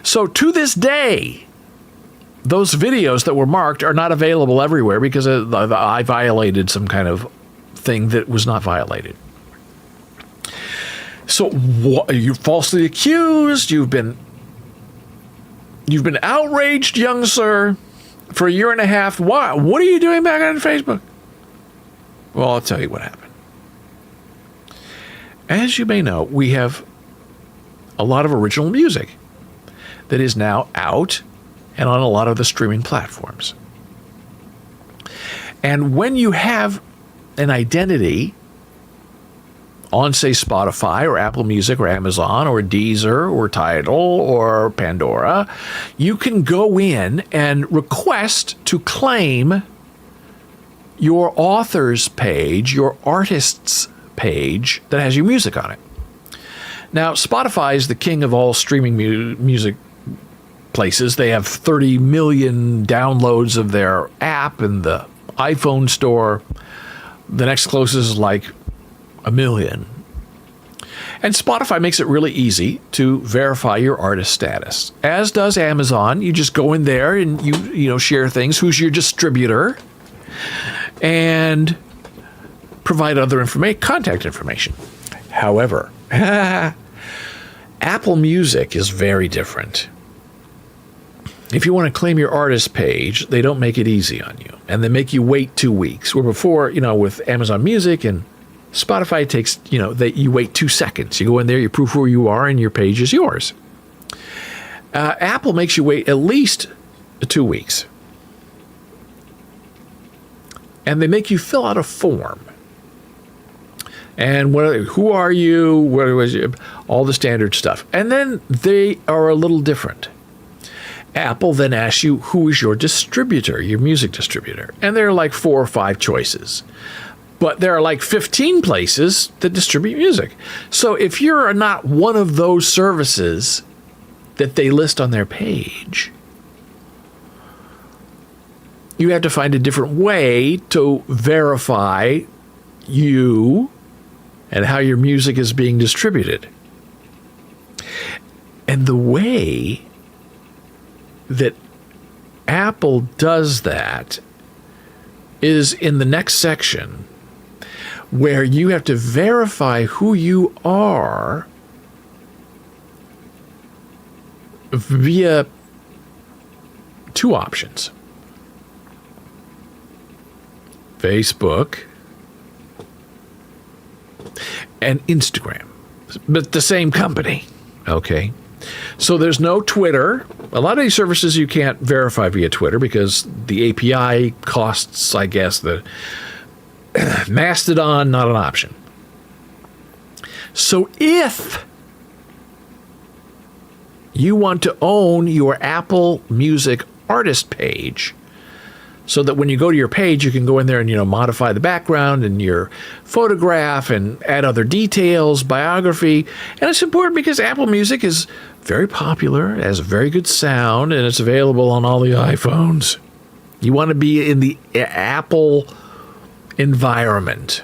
So to this day, those videos that were marked are not available everywhere because I violated some kind of thing that was not violated. So you're falsely accused. You've been outraged, young sir, for a year and a half. Why? What are you doing back on Facebook? Well, I'll tell you what happened. As you may know, we have a lot of original music that is now out and on a lot of the streaming platforms. And when you have an identity on, say, Spotify or Apple Music or Amazon or Deezer or Tidal or Pandora, you can go in and request to claim your author's page, your artist's page that has your music on it. Now, Spotify is the king of all streaming music places. They have 30 million downloads of their app in the iPhone store. The next closest is like 1 million. And Spotify makes it really easy to verify your artist status, as does Amazon. You just go in there and you share things. Who's your distributor? And provide other contact information. However, Apple Music is very different. If you want to claim your artist page, they don't make it easy on you. And they make you wait 2 weeks. Where before, with Amazon Music and Spotify, it takes, you wait 2 seconds. You go in there, you prove who you are, and your page is yours. Apple makes you wait at least 2 weeks. And they make you fill out a form. And who are you? Where was you? All the standard stuff. And then they are a little different. Apple then asks you, who is your distributor, your music distributor? And there are like 4 or 5 choices. But there are like 15 places that distribute music. So if you're not one of those services that they list on their page, you have to find a different way to verify you and how your music is being distributed. And the way that Apple does that is in the next section, where you have to verify who you are via 2 options. Facebook and Instagram, but the same company, okay? So there's no Twitter. A lot of these services you can't verify via Twitter because the API costs, I guess, the Mastodon, not an option. So if you want to own your Apple Music artist page, so that when you go to your page, you can go in there and, modify the background and your photograph and add other details, biography. And it's important because Apple Music is very popular, has a very good sound, and it's available on all the iPhones. You want to be in the Apple environment.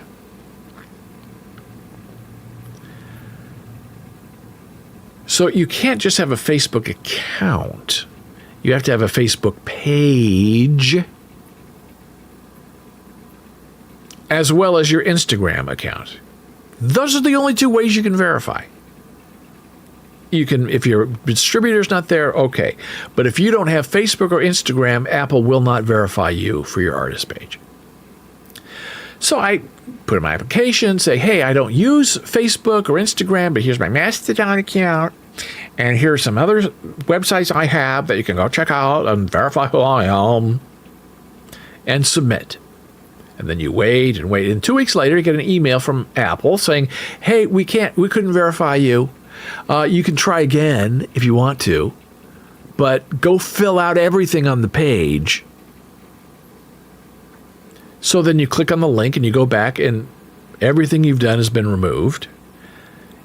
So you can't just have a Facebook account. You have to have a Facebook page, as well as your Instagram account. Those are the only two ways you can verify. You can, if your distributor's not there, okay. But if you don't have Facebook or Instagram, Apple will not verify you for your artist page. So I put in my application, say, hey, I don't use Facebook or Instagram, but here's my Mastodon account. And here are some other websites I have that you can go check out and verify who I am. And submit. And then you wait and wait. And 2 weeks later, you get an email from Apple saying, hey, we couldn't verify you. You can try again if you want to, but go fill out everything on the page. So then you click on the link and you go back and everything you've done has been removed.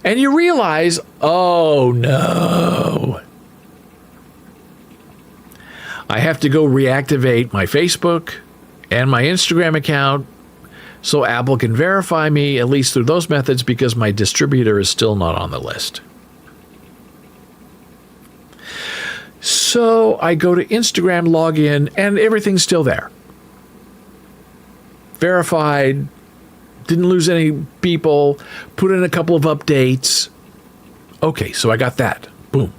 And you realize, oh no, I have to go reactivate my Facebook and my Instagram account so Apple can verify me, at least through those methods, because my distributor is still not on the list. So I go to Instagram, log in, and everything's still there. Verified, didn't lose any people, put in a couple of updates. Okay, so I got that. Boom.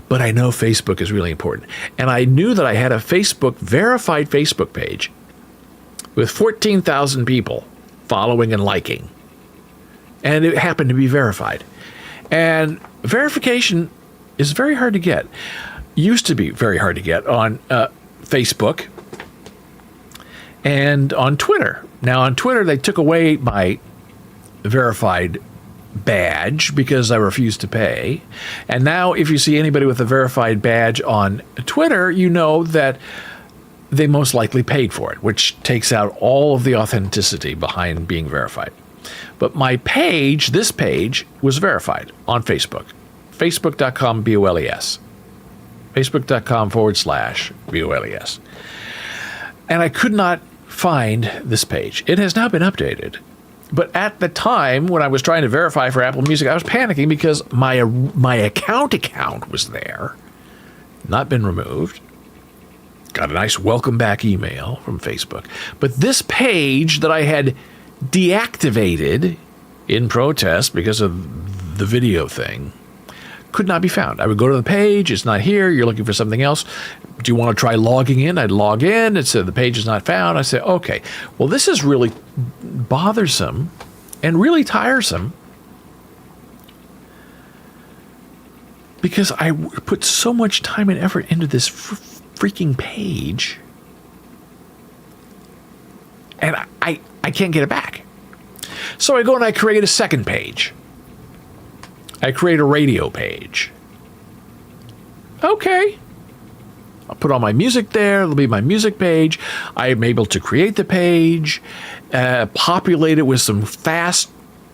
But I know Facebook is really important. And I knew that I had a verified Facebook page with 14,000 people following and liking. And it happened to be verified. And verification is very hard to get. Used to be very hard to get on Facebook and on Twitter. Now, on Twitter, they took away my verified badge because I refused to pay. And now, if you see anybody with a verified badge on Twitter, you know that they most likely paid for it, which takes out all of the authenticity behind being verified. But my page, this page, was verified on Facebook. Facebook.com BOLES. Facebook.com/BOLES. And I could not find this page. It has now been updated. But at the time when I was trying to verify for Apple Music, I was panicking because my account was there, not been removed. Got a nice welcome back email from Facebook. But this page that I had deactivated in protest because of the video thing could not be found. I would go to the page, it's not here, you're looking for something else. Do you want to try logging in? I'd log in, it said the page is not found. I said, okay, well, this is really bothersome and really tiresome because I put so much time and effort into this freaking page and I can't get it back. So I go and I create a second page. I create a radio page. Okay. I'll put all my music there. It'll be my music page. I am able to create the page, populate it with some fast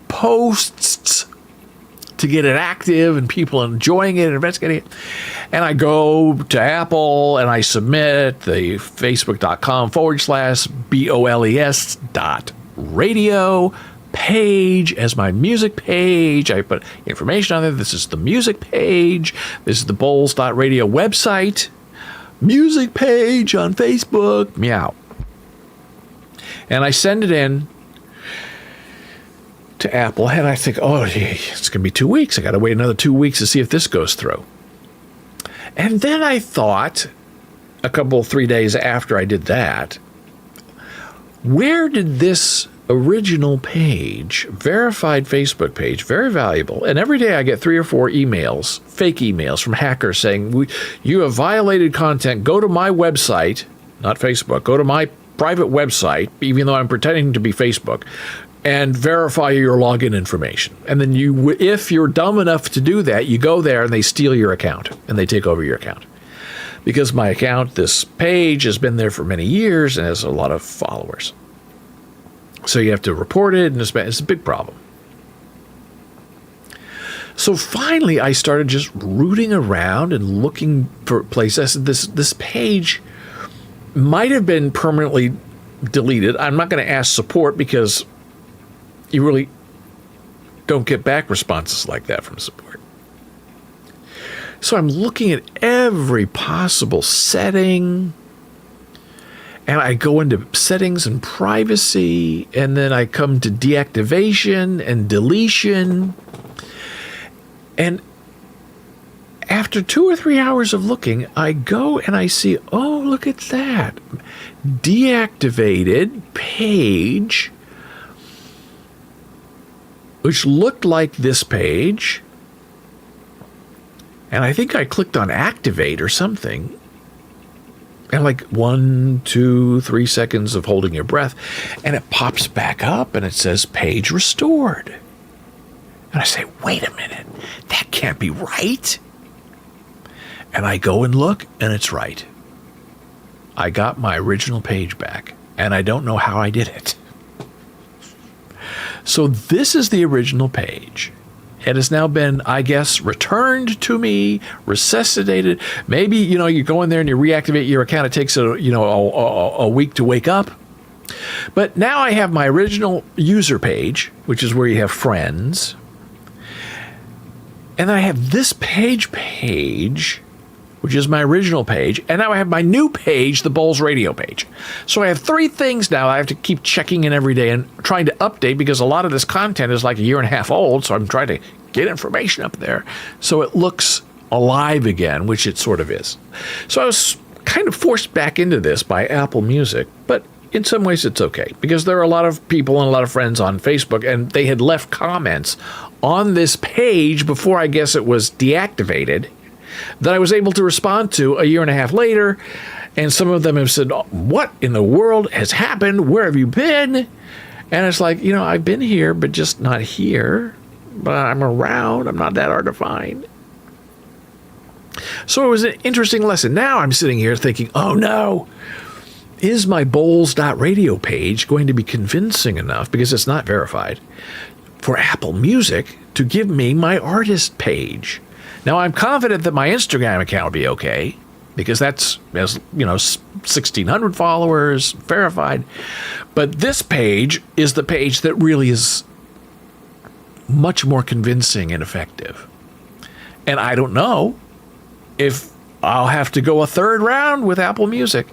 posts to get it active and people enjoying it and investigating it. And I go to Apple and I submit the facebook.com/BOLES.radio page as my music page. I put information on there. This is the music page. This is the bowls.radio website. Music page on Facebook. Meow. And I send it in to Apple, and I think, oh, it's going to be 2 weeks. I got to wait another 2 weeks to see if this goes through. And then I thought, a couple, 3 days after I did that, where did this original page, verified Facebook page, very valuable. And every day I get 3 or 4 emails, fake emails from hackers saying, you have violated content. Go to my website, not Facebook, go to my private website, even though I'm pretending to be Facebook, and verify your login information. And then if you're dumb enough to do that, you go there and they steal your account and they take over your account. Because my account, this page, has been there for many years and has a lot of followers. So you have to report it, and it's a big problem. So finally, I started just rooting around and looking for places. This page might have been permanently deleted. I'm not going to ask support because you really don't get back responses like that from support. So I'm looking at every possible setting. And I go into settings and privacy, and then I come to deactivation and deletion. And after 2 or 3 hours of looking, I go and I see, oh, look at that. Deactivated page, which looked like this page. And I think I clicked on activate or something. And like 1, 2, 3 seconds of holding your breath, and it pops back up and it says page restored. And I say, wait a minute, that can't be right. And I go and look, and it's right. I got my original page back, and I don't know how I did it. So this is the original page. It has now been, I guess, returned to me, resuscitated. Maybe, you go in there and you reactivate your account. It takes a week to wake up. But now I have my original user page, which is where you have friends. And then I have this page, which is my original page. And now I have my new page, the Bowles Radio page. So I have 3 things now I have to keep checking in every day and trying to update, because a lot of this content is like 1.5 years old. So I'm trying to get information up there so it looks alive again, which it sort of is. So I was kind of forced back into this by Apple Music, but in some ways it's okay, because there are a lot of people and a lot of friends on Facebook, and they had left comments on this page before I guess it was deactivated that I was able to respond to 1.5 years later. And some of them have said, what in the world has happened? Where have you been? And it's like, I've been here, but just not here. But I'm around. I'm not that hard to find. So it was an interesting lesson. Now I'm sitting here thinking, oh no, is my Bowles.radio page going to be convincing enough, because it's not verified, for Apple Music to give me my artist page? Now I'm confident that my Instagram account will be okay, because that's, 1,600 followers, verified. But this page is the page that really is much more convincing and effective. And I don't know if I'll have to go a 3rd round with Apple Music.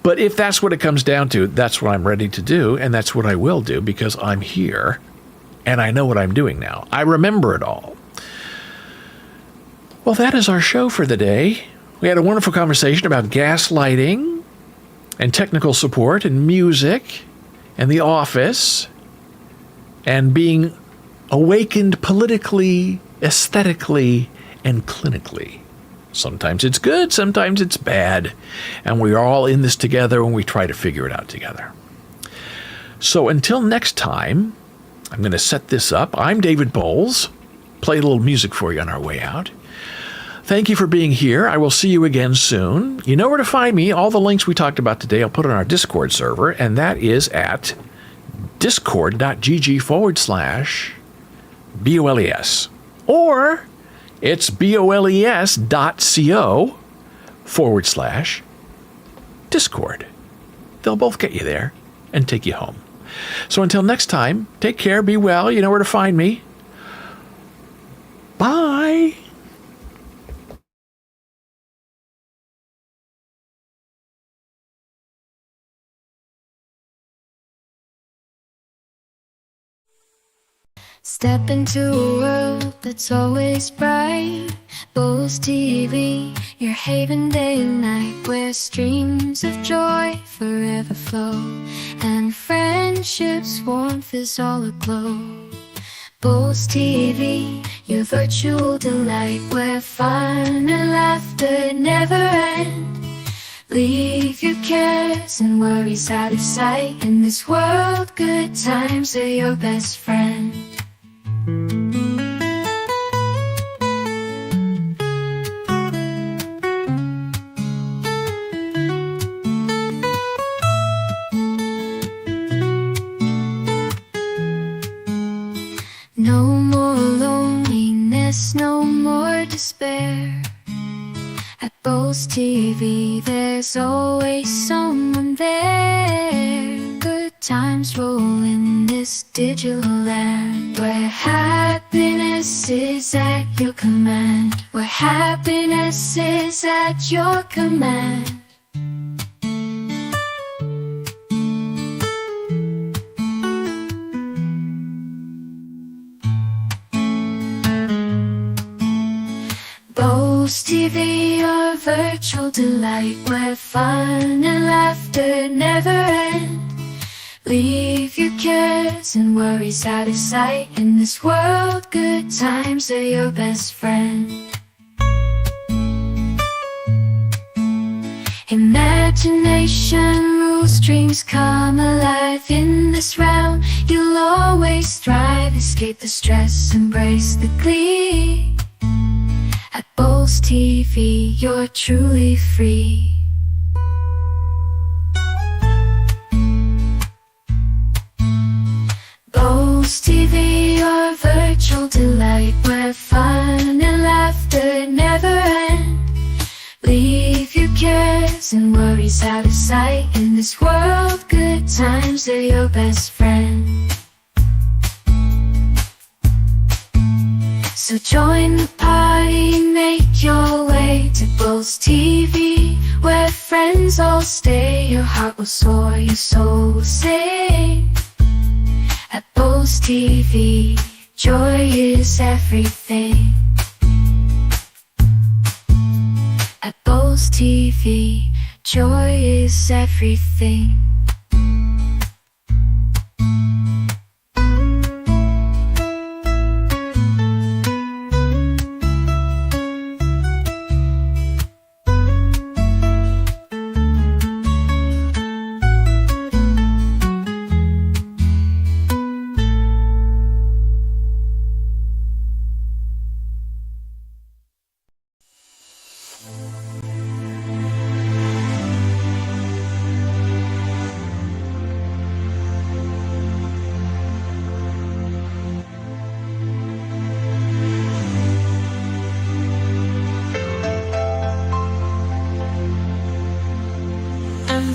But if that's what it comes down to, that's what I'm ready to do, and that's what I will do, because I'm here, and I know what I'm doing now. I remember it all. Well, that is our show for the day. We had a wonderful conversation about gaslighting and technical support and music and the office and being awakened politically, aesthetically, and clinically. Sometimes it's good, sometimes it's bad, and we're all in this together and we try to figure it out together. So until next time, I'm going to set this up. I'm David Bowles. Play a little music for you on our way out. Thank you for being here. I will see you again soon. You know where to find me. All the links we talked about today I'll put on our Discord server, and that is at discord.gg/BOLES. Or it's BOLES.co/Discord. They'll both get you there and take you home. So until next time, take care, be well. You know where to find me. Bye. Step into a world that's always bright. Bose TV, your haven day and night, where streams of joy forever flow, and friendship's warmth is all aglow. Bose TV, your virtual delight, where fun and laughter never end. Leave your cares and worries out of sight. In this world, good times are your best friend. No more loneliness, no more despair. At Bose TV, there's always someone there. Good times roll in this digital land, where happiness is at your command. Where happiness is at your command. Bose TV, your virtual delight, where fun and laughter never end. Leave your cares and worries out of sight. In this world, good times are your best friend. Imagination rules, dreams come alive. In this realm, you'll always thrive. Escape the stress, embrace the glee. At Bose TV, you're truly free. Bose TV, your virtual delight, where fun and laughter never end. Leave your cares and worries out of sight. In this world, good times are your best friend. So join the party, make your way to Bose TV, where friends all stay. Your heart will soar, your soul will sing. At Bose TV, joy is everything. At Bose TV, joy is everything.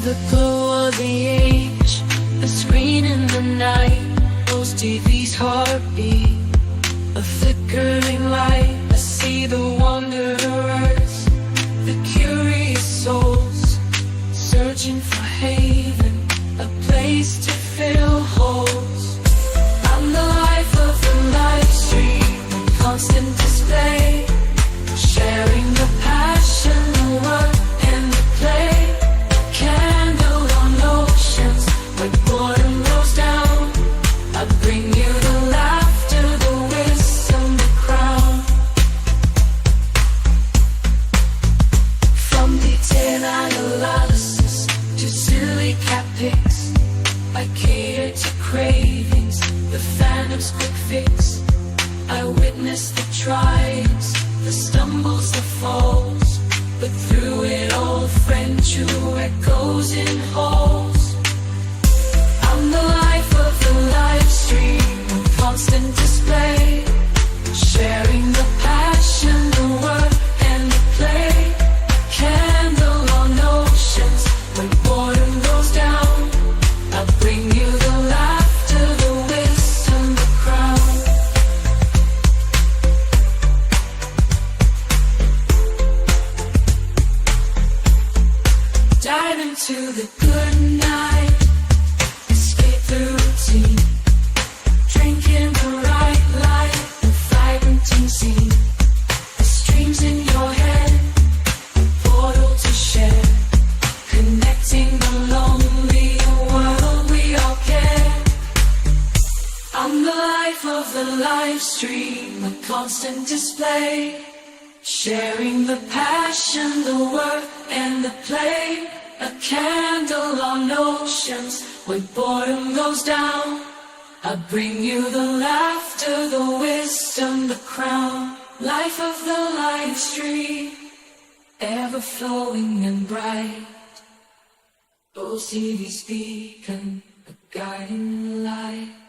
The glow of the age, a screen in the night, Bose TV's heartbeat, a flickering light. I see the wanderers, the curious souls, searching for haven, a place to fill holes. I'm the life of the live stream, a constant display, sharing the passion, the work and the play. Candle on oceans, when boredom goes down, I bring you the laughter, the wisdom, the crown. From detailed analysis to silly cat pics, I cater to cravings, the phantom's quick fix. I witness the triumphs, the stumbles, the falls, but through it all, friend true echoes in halls. I'm the life of the live stream, a constant display, sharing the passion, the work and the play. Candle on oceans, when boredom goes down, I bring you the laughter, the wisdom, the crown. Dive into the good night, escape the routine, drinking the right a constant display, sharing the passion, the work, and the play. A candle on oceans when boredom goes down. I bring you the laughter, the wisdom, the crown. Life of the light stream, ever flowing and bright. Bowls TV's beacon, a guiding light.